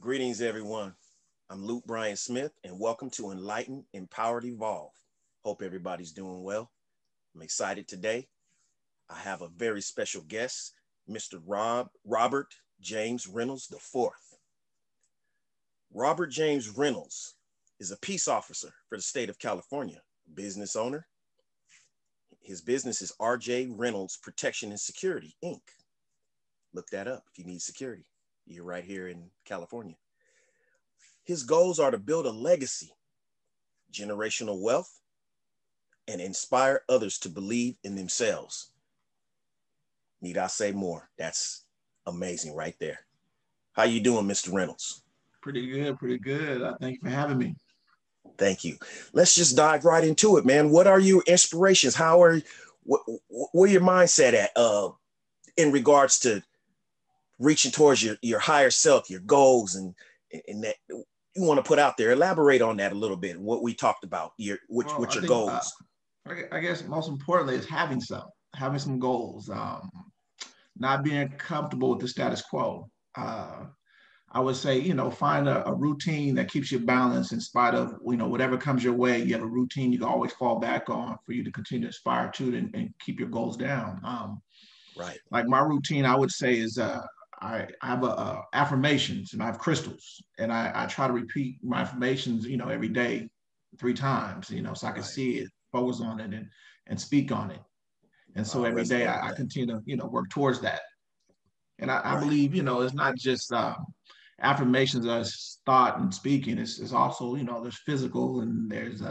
Greetings, everyone. I'm Loot Bryon Smith, and welcome to Enlightened Empowered Evolved. Hope everybody's doing well. I'm excited today. I have a very special guest, Mr. Robert James Reynolds IV. Robert James Reynolds is a peace officer for the state of California, business owner. His business is RJ Reynolds Protection and Security, Inc. Look that up if you need security. You're right here in California. His goals are to build a legacy, generational wealth, and inspire others to believe in themselves. Need I say more? That's amazing right there. How you doing, Mr. Reynolds? Pretty good, pretty good. Thank you for having me. Thank you. Let's just dive right into it, man. What are your inspirations? Where your mindset at in regards to reaching towards your higher self, your goals, and that you want to put out there? Elaborate on that a little bit. What we talked about, your goals. I guess most importantly is having some goals. Not being comfortable with the status quo. I would say, find a routine that keeps you balanced in spite of, whatever comes your way. You have a routine you can always fall back on for you to continue to aspire to and keep your goals down. Right. Like my routine, I would say is I have affirmations, and I have crystals, and I try to repeat my affirmations, every day 3 times, so I can see it, focus on it, and speak on it. And so every day I continue to, work towards that. And I believe, it's not just affirmations as thought and speaking. It's also, there's physical, and there's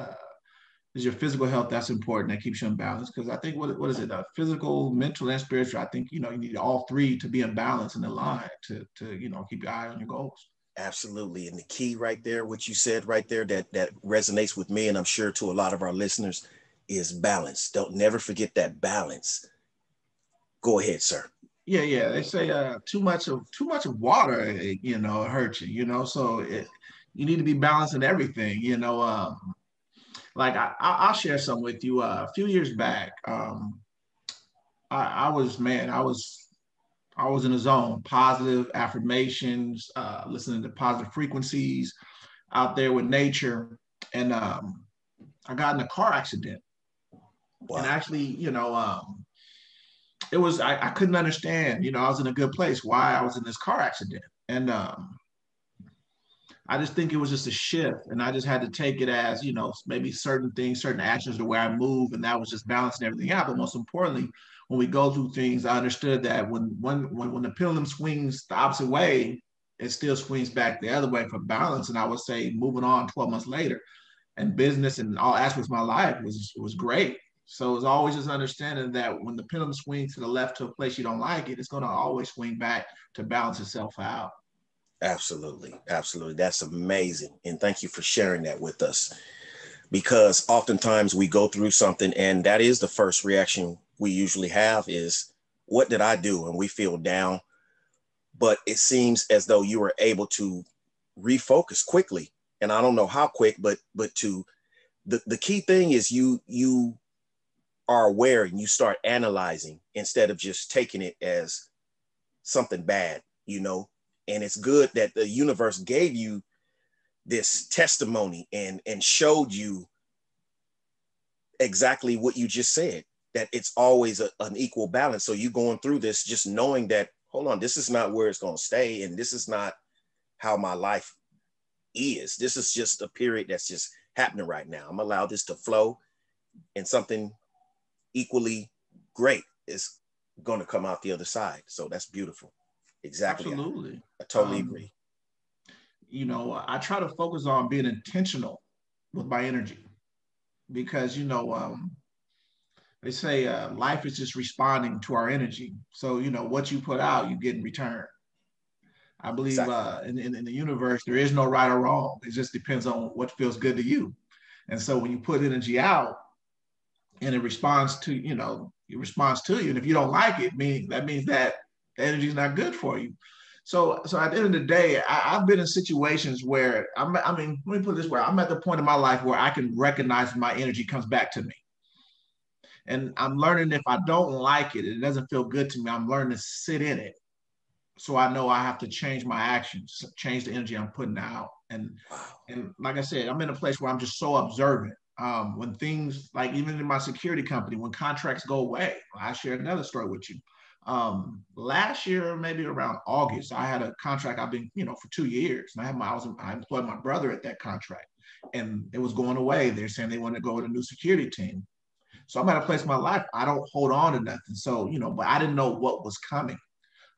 your physical health that's important, that keeps you in balance. Because I think what is it? Physical, mental, and spiritual. I think you need all 3 to be in balance and aligned to keep your eye on your goals. Absolutely. And the key right there, what you said right there, that resonates with me, and I'm sure to a lot of our listeners, is balance. Don't never forget that balance. Go ahead, sir. Yeah. They say too much of water, it hurts you. So you need to be balanced in everything. Like I'll share some with you. A few years back, I was in a zone. Positive affirmations, listening to positive frequencies, out there with nature, and I got in a car accident. Wow. And actually, it was I couldn't understand. I was in a good place. Why I was in this car accident, and I just think it was just a shift, and I just had to take it as, maybe certain things, certain actions, the way I move, and that was just balancing everything out. But most importantly, when we go through things, I understood that when the pendulum swings the opposite way, it still swings back the other way for balance. And I would say moving on 12 months later, and business and all aspects of my life was great. So it's always just understanding that when the pendulum swings to the left to a place you don't like it, it's going to always swing back to balance itself out. Absolutely. That's amazing. And thank you for sharing that with us, because oftentimes we go through something, and that is the first reaction we usually have is, what did I do? And we feel down. But it seems as though you were able to refocus quickly. And I don't know how quick, but to the key thing is you are aware, and you start analyzing instead of just taking it as something bad, And it's good that the universe gave you this testimony and showed you exactly what you just said, that it's always an equal balance. So you going through this, just knowing that, hold on, this is not where it's going to stay. And this is not how my life is. This is just a period that's just happening right now. I'm allowed this to flow, and something equally great is going to come out the other side. So that's beautiful. Exactly. Absolutely. I totally agree. I try to focus on being intentional with my energy, because, they say life is just responding to our energy. So, what you put out, you get in return. I believe exactly. In the universe, there is no right or wrong. It just depends on what feels good to you. And so when you put energy out and it responds to, it responds to you. And if you don't like it, that means that the energy is not good for you. So at the end of the day, I've been in situations where, let me put it this way. I'm at the point in my life where I can recognize my energy comes back to me. And I'm learning, if I don't like it, it doesn't feel good to me, I'm learning to sit in it. So I know I have to change my actions, change the energy I'm putting out. Wow. And like I said, I'm in a place where I'm just so observant. When things like even in my security company, when contracts go away, I share another story with you. Last year, maybe around August, I had a contract I've been, for 2 years. And I employed my brother at that contract, and it was going away. They're saying they want to go with a new security team. So I'm at a place in my life, I don't hold on to nothing. So, but I didn't know what was coming.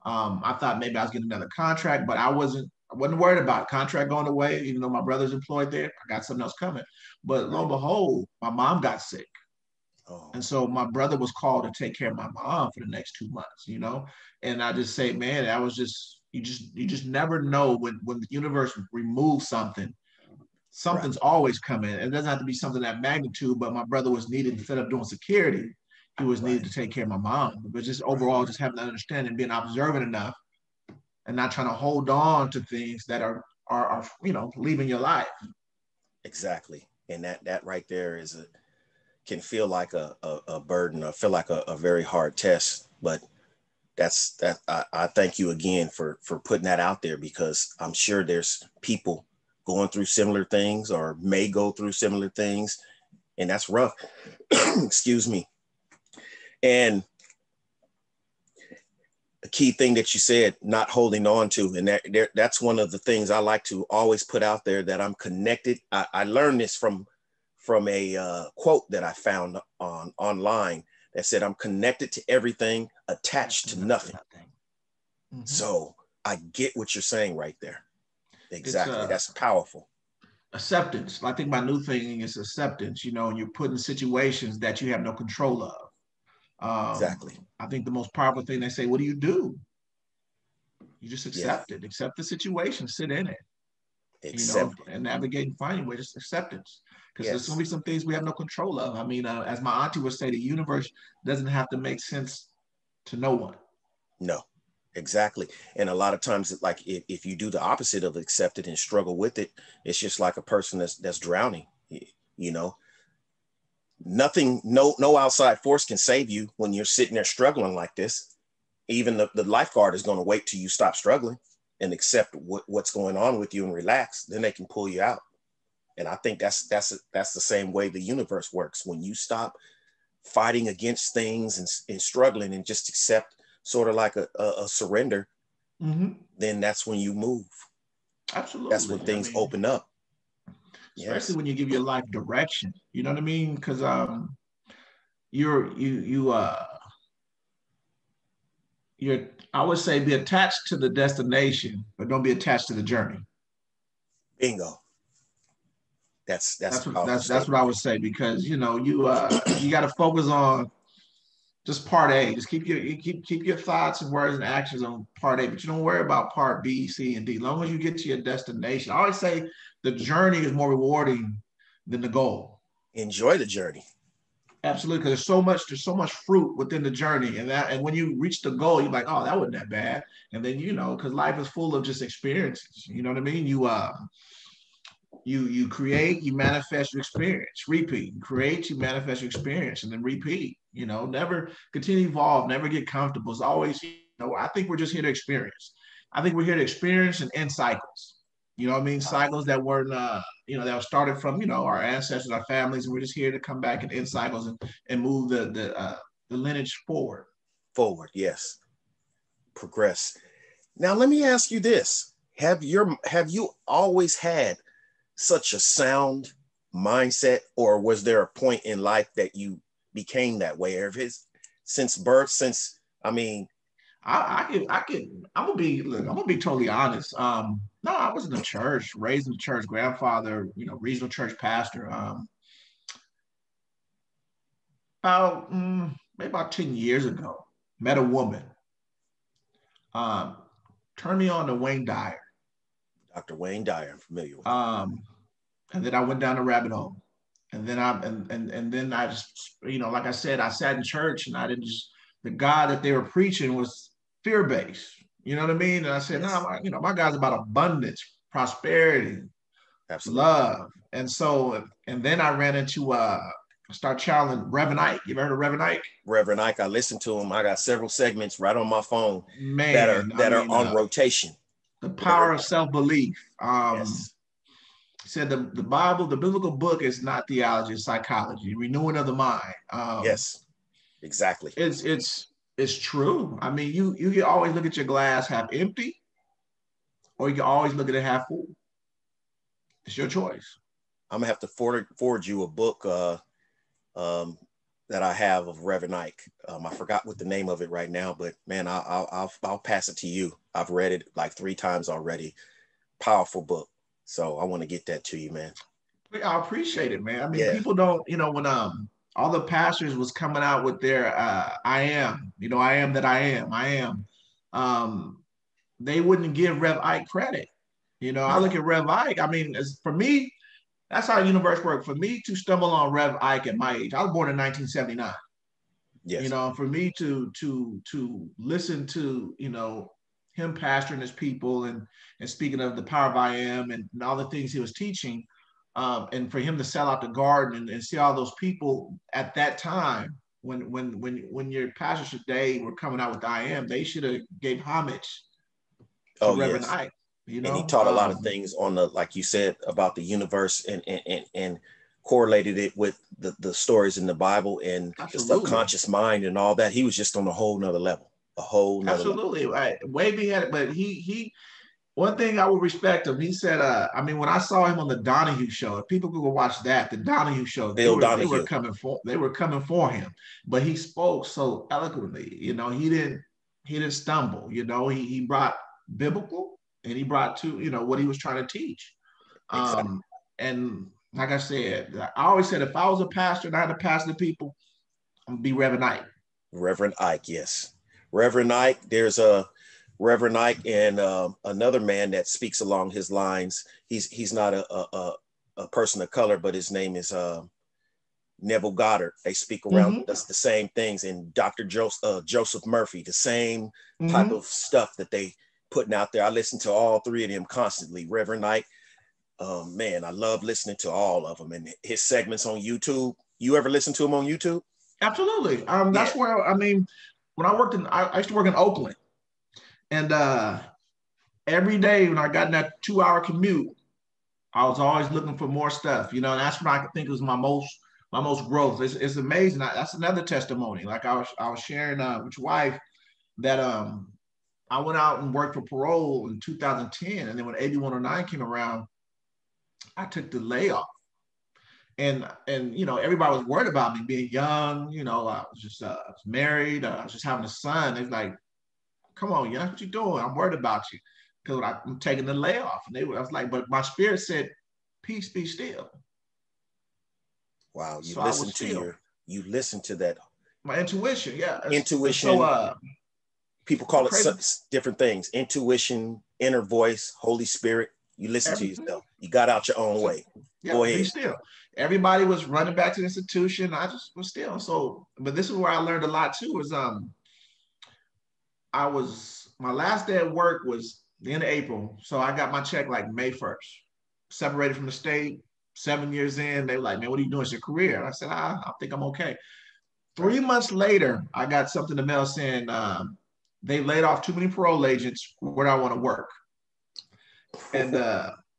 I thought maybe I was getting another contract, but I wasn't worried about contract going away, even though my brother's employed there. I got something else coming. But lo and behold, my mom got sick. Oh, And so my brother was called to take care of my mom for the next 2 months. And I just say, man, I was just you just never know when the universe removes something, right. something's always coming. It doesn't have to be something that magnitude, but my brother was needed instead of doing security, he was needed Right. to take care of my mom. But just Right. overall, just having that understanding, being observant enough and not trying to hold on to things that are leaving your life. Exactly. And that right there can feel like a burden, or feel like a very hard test. But I thank you again for putting that out there, because I'm sure there's people going through similar things or may go through similar things, and that's rough. Excuse me. And a key thing that you said, not holding on to, and that's one of the things I like to always put out there, that I'm connected. I learned this from a quote that I found online that said, I'm connected to everything, attached to nothing. Mm-hmm. So I get what you're saying right there. It's Exactly. That's powerful. acceptance. I think my new thing is acceptance, and you're put in situations that you have no control of. Exactly. I think the most powerful thing, they say, what do? You just Yeah. accept it, accept the situation, sit in it, Accept it. and navigate and find your way, just acceptance. Because there's going Yes. to be some things we have no control of. I mean, as my auntie would say, the universe doesn't have to make sense to no one. No. Exactly. And a lot of times, like if you do the opposite of accept it and struggle with it, it's just like a person that's drowning. You know, nothing, no outside force can save you when you're sitting there struggling like this. Even the lifeguard is going to wait till you stop struggling and accept what's going on with you and relax. Then they can pull you out. And I think that's the same way the universe works. When you stop fighting against things and struggling and just accept, sort of like a surrender, Mm-hmm. then that's when you move. Absolutely. That's when things open up. Especially Yes. when you give your life direction. You know what I mean? Because you're I would say be attached to the destination, but don't be attached to the journey. Bingo. That's a That's what powerful that's what statement. I would say, because you got to focus on just part A. Just keep your thoughts and words and actions on part A, but you don't worry about part B, C, and D. As long as you get to your destination. I always say the journey is more rewarding than the goal. Enjoy the journey. Absolutely, because there's so much fruit within the journey, and when you reach the goal, you're like, oh, that wasn't that bad. And then because life is full of just experiences. You know what I mean? You create, you manifest your experience, repeat. You create, you manifest your experience, and then repeat. Never continue to evolve, never get comfortable. It's always, I think we're just here to experience. I think we're here to experience and end cycles. You know what I mean? Cycles that weren't, that were started from, our ancestors, our families, and we're just here to come back and end cycles and move the lineage forward. Forward. Yes. Progress. Now let me ask you this. Have you always had such a sound mindset, or was there a point in life that you became that way? Or if it's since birth, I mean, I'm gonna be totally honest. No, I was in the church, raised in the church, grandfather, regional church pastor. Maybe about 10 years ago, met a woman, um, turned me on to Wayne Dyer. Dr. Wayne Dyer, I'm familiar with him. And then I went down the rabbit hole. And then I just, like I said, I sat in church and I didn't just, the God that they were preaching was fear-based. You know what I mean? And I said, no, Yes, my God's about abundance, prosperity, absolutely. love. And then I ran into start channeling Reverend Ike. You ever heard of Reverend Ike? Reverend Ike, I listen to him. I got several segments right on my phone Man, that are on rotation. The Power of Self-Belief. Yes. Said the Bible, the biblical book is not theology, it's psychology, renewing of the mind. Yes, exactly. It's true. I mean, you can always look at your glass half empty, or you can always look at it half full. It's your choice. I'm gonna have to forward you a book that I have of Reverend Ike. I forgot what the name of it right now, but man, I'll pass it to you. I've read it like 3 times already. Powerful book. So I want to get that to you, man. I appreciate it, man. I mean, Yeah. people don't, when all the pastors was coming out with their I am, I am that I am. They wouldn't give Rev Ike credit. I look at Rev Ike. I mean, for me, that's how the universe works. For me to stumble on Rev Ike at my age, I was born in 1979. Yes. For me to listen to, him pastoring his people and speaking of the power of I am and all the things he was teaching, and for him to sell out the garden and see all those people at that time when your pastors today were coming out with I am, they should have gave homage to Reverend Ike. And he taught a lot of things on the, like you said, about the universe and correlated it with the stories in the Bible and the subconscious mind and all that. He was just on a whole nother level. Absolutely. Right. Way behind it. But he one thing I would respect him, he said, I mean, when I saw him on the Donahue show, if people could go watch that, the Donahue show, they were coming for him. But he spoke so eloquently, he didn't stumble, he brought biblical and he brought to, what he was trying to teach. Exactly. And like I said, I always said if I was a pastor and I had to pastor the people, I'm gonna be Reverend Ike. Reverend Ike, yes. Reverend Ike, there's a Reverend Ike and another man that speaks along his lines. He's not a person of color, but his name is Neville Goddard. They speak around the same things. And Dr. Joseph Murphy, the same type of stuff that they putting out there. I listen to all 3 of them constantly. Reverend Ike, man, I love listening to all of them and his segments on YouTube. You ever listen to him on YouTube? Absolutely. That's where, I mean, when I used to work in Oakland, and every day when I got in that 2-hour commute, I was always looking for more stuff, and that's when I think it was my most growth. It's amazing. That's another testimony. Like I was sharing with your wife that I went out and worked for parole in 2010, and then when AB 109 came around, I took the layoff. And everybody was worried about me being young. I was married. I was just having a son. It's like, come on, young, what you doing? I'm worried about you because I'm taking the layoff. And I was like, but my spirit said, peace, be still. Wow, you listen to that. My intuition, yeah. Intuition. So people call it different things. Intuition, inner voice, Holy Spirit. You listen to yourself. You got out your own way. Yeah, go ahead. Be still. Everybody was running back to the institution. I just was still. So, but this is where I learned a lot too. My last day at work was the end of April. So I got my check like May 1st. Separated from the state, 7 years in. They were like, man, what are you doing? It's your career. And I said, I think I'm okay. 3 months later, I got something in the mail saying they laid off too many parole agents. Where do I want to work?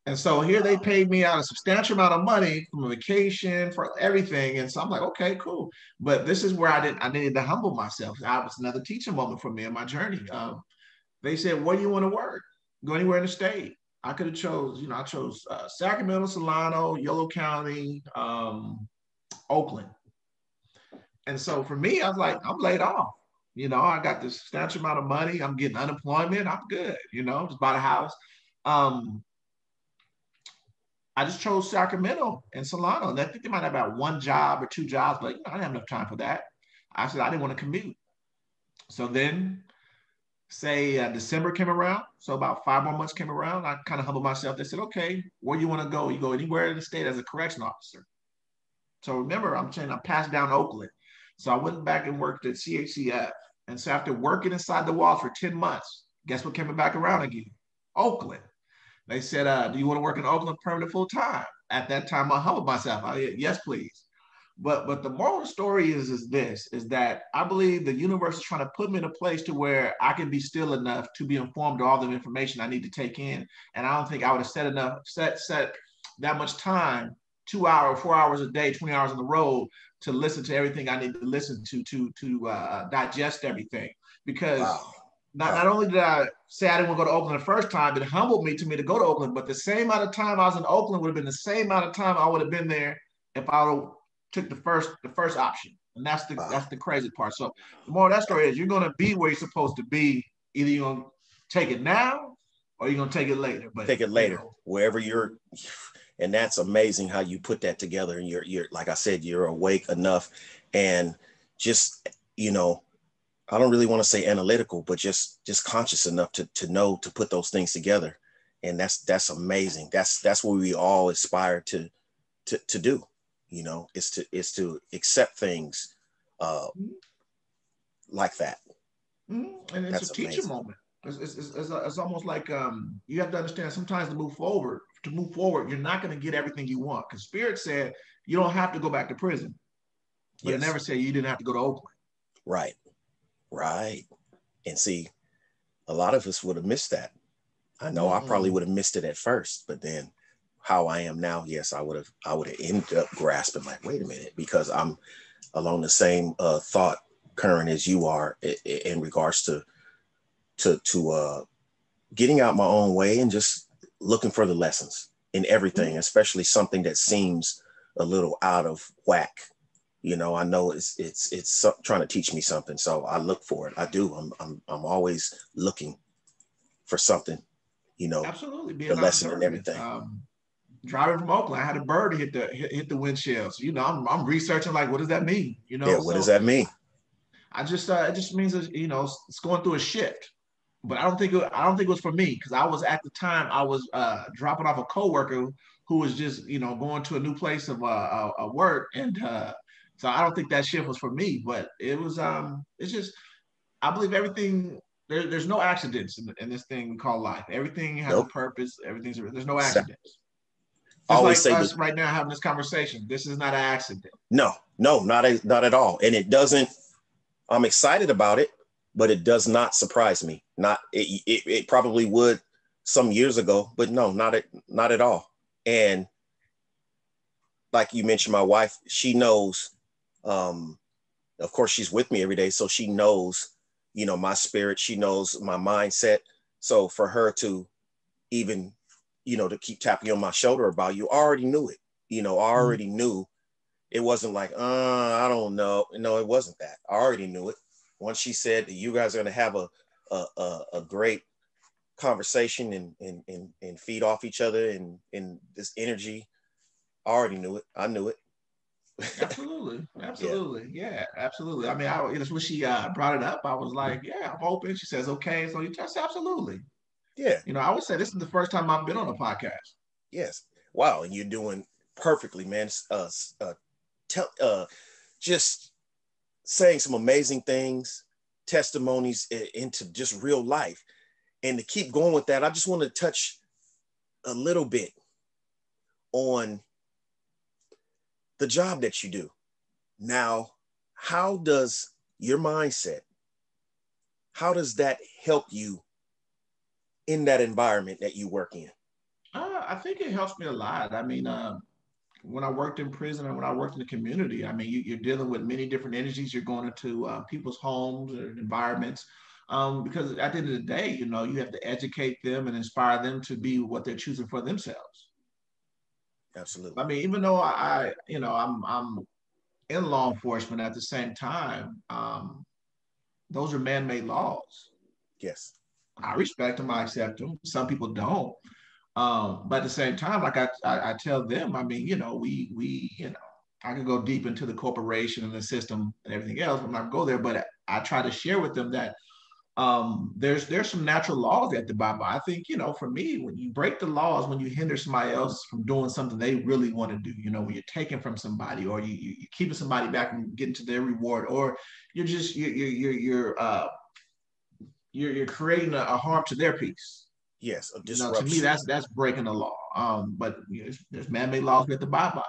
And so here they paid me out a substantial amount of money from a vacation, for everything. And so I'm like, okay, cool. But this is where I needed to humble myself. That was another teaching moment for me in my journey. They said, where do you want to work? Go anywhere in the state. I could have chose, I chose Sacramento, Solano, Yolo County, Oakland. And so for me, I was like, I'm laid off. I got this substantial amount of money. I'm getting unemployment. I'm good. Just bought a house. I just chose Sacramento and Solano. And I think they might have about 1 job or 2 jobs, but I didn't have enough time for that. I said I didn't want to commute. So then, say December came around, so about 5 more months came around, I kind of humbled myself. They said, okay, where do you want to go? You go anywhere in the state as a correction officer. So remember, I'm saying I passed down Oakland. So I went back and worked at CHCF. And so after working inside the walls for 10 months, guess what came back around again? Oakland. They said, do you want to work in Oakland permanent full time? At that time, I humbled myself. Yes, please. But the moral of the story is this, is that I believe the universe is trying to put me in a place to where I can be still enough to be informed of all the information I need to take in. And I don't think I would have set that much time, 2 hours, 4 hours a day, 20 hours on the road to listen to everything I need to listen to digest everything. Because Wow. not only did I say I didn't want to go to Oakland the first time, it humbled me to go to Oakland, but the same amount of time I was in Oakland would have been the same amount of time I would have been there if I would have took the first option. And that's the crazy part. So the more of that story is, you're gonna be where you're supposed to be. Either you're gonna take it now or you're gonna take it later. But take it later, wherever you're. And that's amazing how you put that together. And you're like I said, you're awake enough and just, I don't really want to say analytical, but just conscious enough to know to put those things together. And that's amazing. That's what we all aspire to do. Is to accept things like that. Mm-hmm. And it's That's a teacher amazing. moment. It's almost like you have to understand sometimes to move forward, you're not going to get everything you want. Because Spirit said you don't have to go back to prison, but Yes. it never said you didn't have to go to Oakland. Right. And see, a lot of us would have missed that. I know I probably would have missed it at first, but then how I am now, yes, I would have ended up grasping like, wait a minute, because I'm along the same thought current as you are in regards to getting out my own way and just looking for the lessons in everything, especially something that seems a little out of whack. I know it's trying to teach me something, so I look for it. I do. I'm always looking for something. Absolutely, being the lesson and observant. everything. Driving from Oakland, I had a bird hit the windshield. So, I'm researching like, what does that mean? Yeah, what does So that mean? I just it just means that, it's going through a shift. But I don't think it was for me, because I was at the time I was dropping off a coworker who was just going to a new place of work, and so I don't think that shift was for me. But it was it's just, I believe everything. There's no accidents in this thing we call life. Everything has a Nope. purpose. There's no Exactly. accidents. I Just always like say us that. right now having this conversation. This is not an accident. No, not at all. And it doesn't. I'm excited about it, but it does not surprise me. Not it probably would some years ago, but no, not at all. And like you mentioned, my wife, she knows. Of course, she's with me every day, so she knows, my spirit. She knows my mindset. So for her to even, to keep tapping on my shoulder about, you already knew it. I already knew. It wasn't like, I don't know. No, it wasn't that. I already knew it. Once she said that you guys are going to have a great conversation and feed off each other and this energy, I already knew it. I knew it. Absolutely. Yeah, absolutely. Yeah. I mean, that's when she brought it up. I was like, yeah, I'm open. She says, okay. So you just absolutely. Yeah. I would say this is the first time I've been on a podcast. Yes. Wow. And you're doing perfectly, man. Just saying some amazing things, testimonies into just real life. And to keep going with that, I just want to touch a little bit on the job that you do. Now, how does your mindset, how does that help you in that environment that you work in? I think it helps me a lot. I mean, when I worked in prison and when I worked in the community, I mean, you're dealing with many different energies. You're going into people's homes or environments. Because at the end of the day, you have to educate them and inspire them to be what they're choosing for themselves. Absolutely. I mean, even though I'm in law enforcement, at the same time, those are man-made laws. Yes. I respect them, I accept them. Some people don't. But at the same time, like I tell them, I mean, I can go deep into the corporation and the system and everything else. I'm not go there, but I try to share with them that there's some natural laws at the Bible. I think, for me, when you break the laws, when you hinder somebody else from doing something they really want to do, when you're taking from somebody, or you're keeping somebody back from getting to their reward, or you're just you're creating a harm to their peace. Yes, a To me, disruption. that's breaking the law. But there's man-made laws we have to abide by.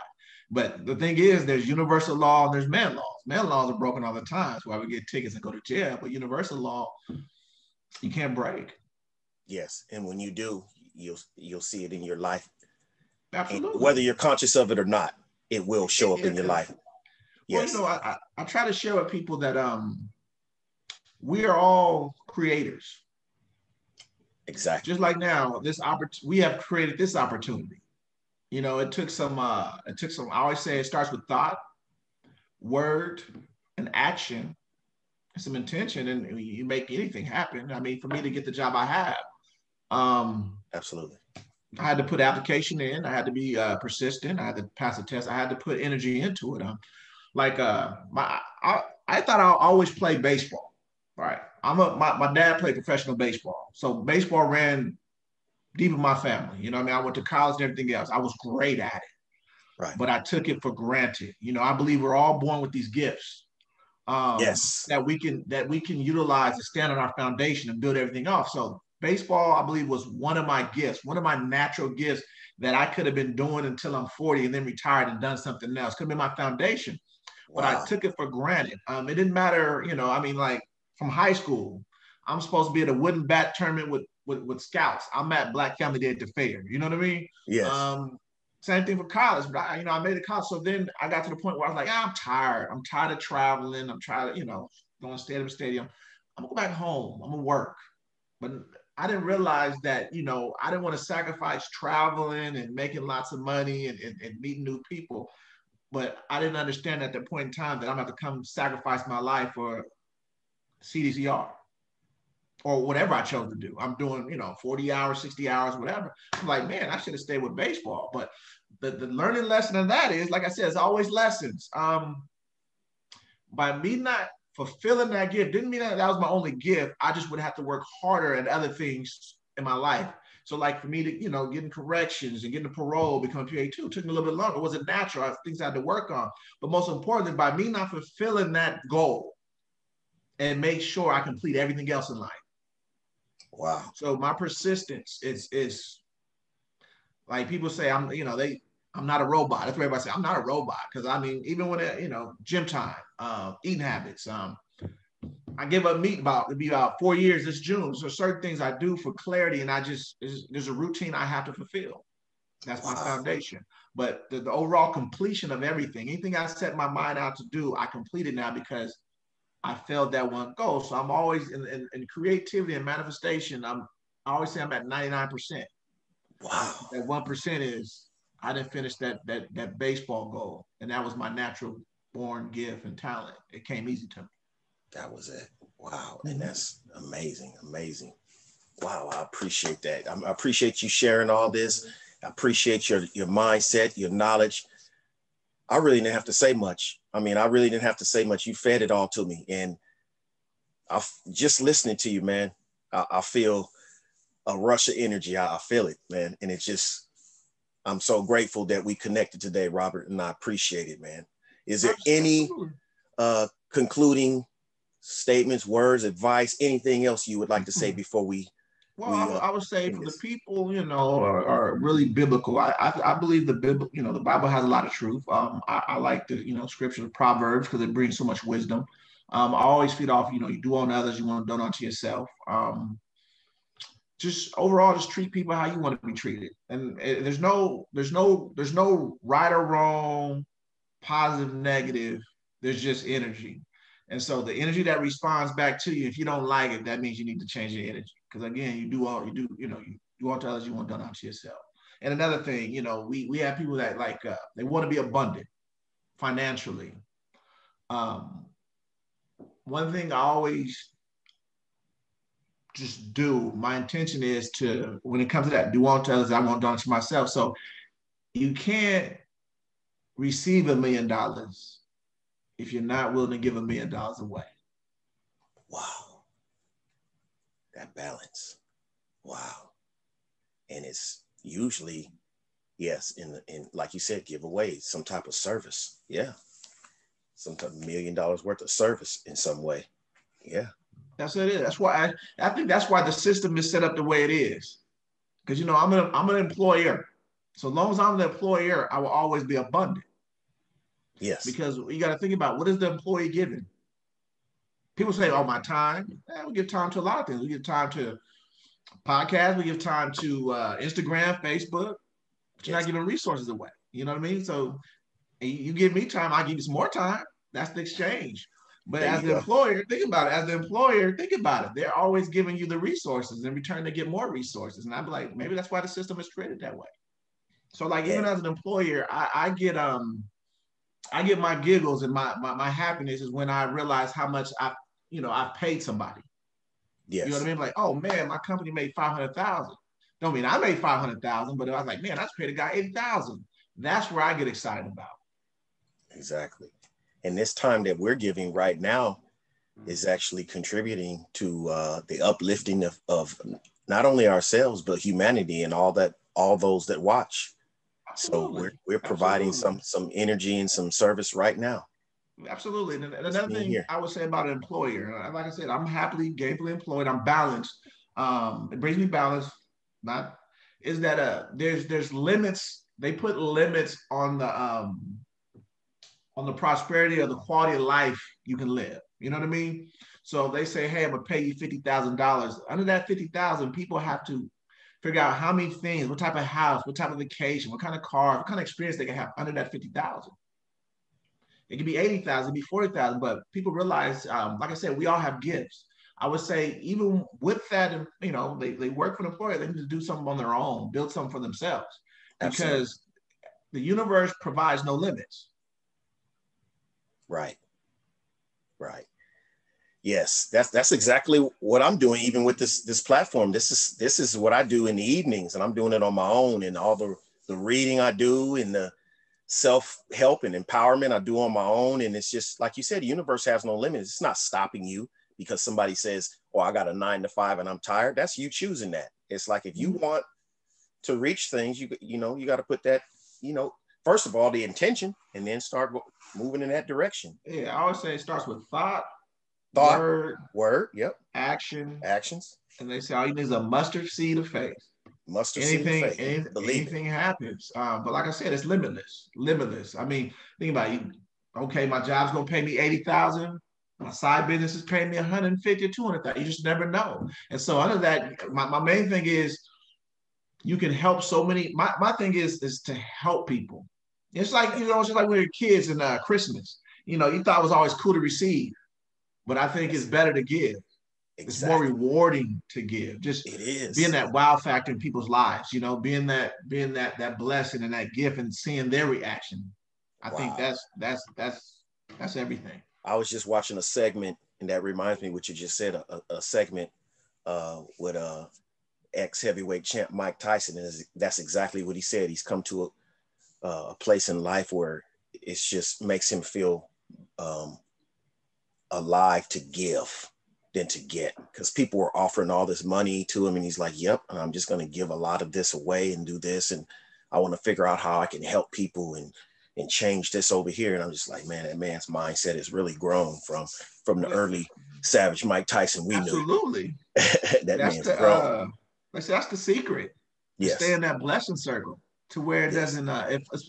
But the thing is, there's universal law and there's man laws. Man laws are broken all the time. That's why we get tickets and go to jail. But universal law, you can't break. Yes, and when you do, you'll see it in your life. Absolutely. And whether you're conscious of it or not, it will show up in your life. Yes. Well, I try to share with people that we are all creators. Exactly. Just like now, we have created this opportunity. It took some, I always say it starts with thought, word, and action, and some intention, and you make anything happen. I mean, for me to get the job I have, absolutely, I had to put application in. I had to be persistent. I had to pass a test. I had to put energy into it. I thought I'll always play baseball. Right. My dad played professional baseball. So baseball ran deep in my family. You know what I mean? I went to college and everything else. I was great at it. Right. But I took it for granted. I believe we're all born with these gifts. Yes. That we can utilize to stand on our foundation and build everything off. So baseball, I believe, was one of my gifts, one of my natural gifts that I could have been doing until I'm 40 and then retired and done something else. Could have been my foundation. Wow. But I took it for granted. It didn't matter, like from high school, I'm supposed to be at a wooden bat tournament with scouts. I'm at Black Family Day at the fair. You know what I mean? Yes. Same thing for college, but I made it college. So then I got to the point where I was like, I'm tired. I'm tired of traveling. I'm tired of, going stadium to stadium. I'm gonna go back home. I'm gonna work. But I didn't realize that, I didn't want to sacrifice traveling and making lots of money and meeting new people. But I didn't understand at that point in time that I'm going to come sacrifice my life for CDCR or whatever I chose to do. I'm doing, 40 hours, 60 hours, whatever. I'm like, man, I should have stayed with baseball. But the learning lesson of that is, like I said, it's always lessons. By me not fulfilling that gift, didn't mean that was my only gift. I just would have to work harder at other things in my life. So like for me to, getting corrections and getting a parole, becoming PA2 took me a little bit longer. It wasn't natural. Things I had to work on. But most importantly, by me not fulfilling that goal and make sure I complete everything else in life. Wow. So my persistence is like people say, I'm not a robot. That's what everybody say. I'm not a robot. Because even when gym time, eating habits, I gave up meat it'll be about 4 years this June. So certain things I do for clarity, and there's a routine I have to fulfill. That's my foundation. But the overall completion of everything, anything I set my mind out to do, I complete it now because I failed that one goal. So I'm always in creativity and manifestation. I always say I'm at 99%. Wow. That 1% is I didn't finish that baseball goal, and that was my natural born gift and talent. It came easy to me. That was it. Wow. And that's amazing. Amazing. Wow. I appreciate that. I appreciate you sharing all this. I appreciate your mindset, your knowledge. I really didn't have to say much. I really didn't have to say much. You fed it all to me. And just listening to you, man, I feel a rush of energy. I feel it, man. And it's just, I'm so grateful that we connected today, Robert, and I appreciate it, man. Is there any concluding statements, words, advice, anything else you would like to say before we? Well, I would say for the people, are really biblical. I believe the Bible has a lot of truth. I like the, scripture, Proverbs, because it brings so much wisdom. I always feed off, you do unto others, you want to do unto yourself. Just overall, just treat people how you want to be treated. And there's no right or wrong, positive, negative. There's just energy. And so the energy that responds back to you, if you don't like it, that means you need to change your energy. Because again, you do unto others, you want done unto yourself. And another thing, we have people that they want to be abundant financially. One thing I always just do, my intention is to, when it comes to that, do unto others, I want done to myself. So you can't receive $1 million if you're not willing to give $1 million away. Wow. That balance. Wow. And it's usually, yes, in like you said, give away some type of service. Yeah. Some type of $1 million worth of service in some way. Yeah. That's what it is. That's why I think that's why the system is set up the way it is. Because I'm an employer. So long as I'm the employer, I will always be abundant. Yes. Because you got to think about, what is the employee giving? People say, oh, my time. We give time to a lot of things. We give time to podcasts. We give time to Instagram, Facebook. But you're not giving resources away. You know what I mean? So you give me time, I give you some more time. That's the exchange. But There as you the go. employer, think about it. As the employer, think about it. They're always giving you the resources. In return, they get more resources. And I'd be like, maybe that's why the system is created that way. So like, even And as an employer, I get my giggles and my happiness is when I realize how much I've paid somebody. You know what I yes, mean? Like, oh man, my company made 500,000. Don't mean I made 500,000, but I was like, man, I just paid a guy 80,000. That's where I get excited about. exactly. And this time that we're giving right now is actually contributing to the uplifting of not only ourselves but humanity and all those that watch. So Absolutely. we're providing Absolutely. some energy and some service right now. Absolutely. And Just another being thing here. I would say about an employer, like I said, I'm happily, gainfully employed. I'm balanced. It brings me balance. Not is that there's limits. They put limits on the prosperity or the quality of life you can live. You know what I mean? So they say, hey, I'm gonna pay you $50,000. Under that 50,000, people have to figure out how many things, what type of house, what type of vacation, what kind of car, what kind of experience they can have under that 50,000. It could be 80,000, it could be 40,000, but people realize, like I said, we all have gifts. I would say even with that, they work for the employer, they need to do something on their own, build something for themselves, Absolutely. because the universe provides no limits. Right. Right. Yes, that's exactly what I'm doing. Even with this platform, this is what I do in the evenings, and I'm doing it on my own. And all the reading I do and the self-help and empowerment I do on my own. And it's just like you said, the universe has no limits. It's not stopping you because somebody says, "Oh, I got a 9 to 5 and I'm tired." That's you choosing that. It's like if you want to reach things, you got to put that, first of all, the intention, and then start moving in that direction. Yeah, I always say it starts with thought, Thought, word, word, yep, action, actions, and they say all you need is a mustard seed of faith. mustard seed of Anything, faith. Believe it. anything happens. But like I said, it's limitless, limitless. I mean, think about it. Okay, my job's gonna pay me 80,000. My side business is paying me 150 or 200,000. You just never know. And so under that, my main thing is you can help so many. My thing is to help people. It's like, it's just like when you're kids in Christmas. You thought it was always cool to receive, but I think it's Yes, better to give. It's more exactly. rewarding to give. Just It being is. that wow factor in people's lives, being that blessing and that gift and seeing their reaction. I think Wow. that's everything. I was just watching a segment, and that reminds me what you just said. A segment with ex heavyweight champ Mike Tyson, and that's exactly what he said. He's come to a place in life where it just makes him feel um, alive to give than to get, because people were offering all this money to him and he's like, yep, I'm just going to give a lot of this away and do this, and I want to figure out how I can help people and change this over here. And I'm just like, man, that man's mindset has really grown from the early savage Mike Tyson we knew. Absolutely. That That's man's the grown. that's the secret, to stay Yes, in that blessing circle to where it yes, doesn't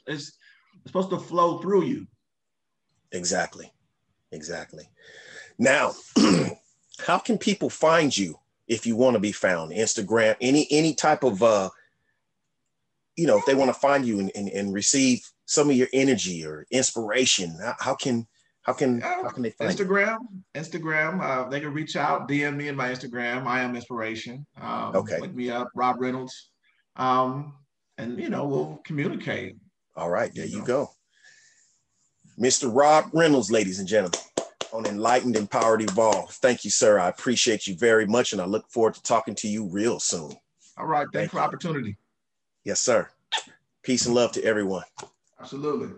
it's supposed to flow through you. exactly, exactly. Now how can people find you if you want to be found? Instagram, any type of if they want to find you and receive some of your energy or inspiration, how can they find you? Instagram. They can reach out, DM me in my Instagram. I am inspiration. Okay. Look me up, Rob Reynolds, um, and we'll communicate. All right, there You you know, go. Mr. Rob Reynolds, ladies and gentlemen, on Enlightened Empowered Evolved. Thank you, sir. I appreciate you very much, and I look forward to talking to you real soon. all right. Thanks for Thank the you. opportunity. Yes, sir. Peace and love to everyone. Absolutely.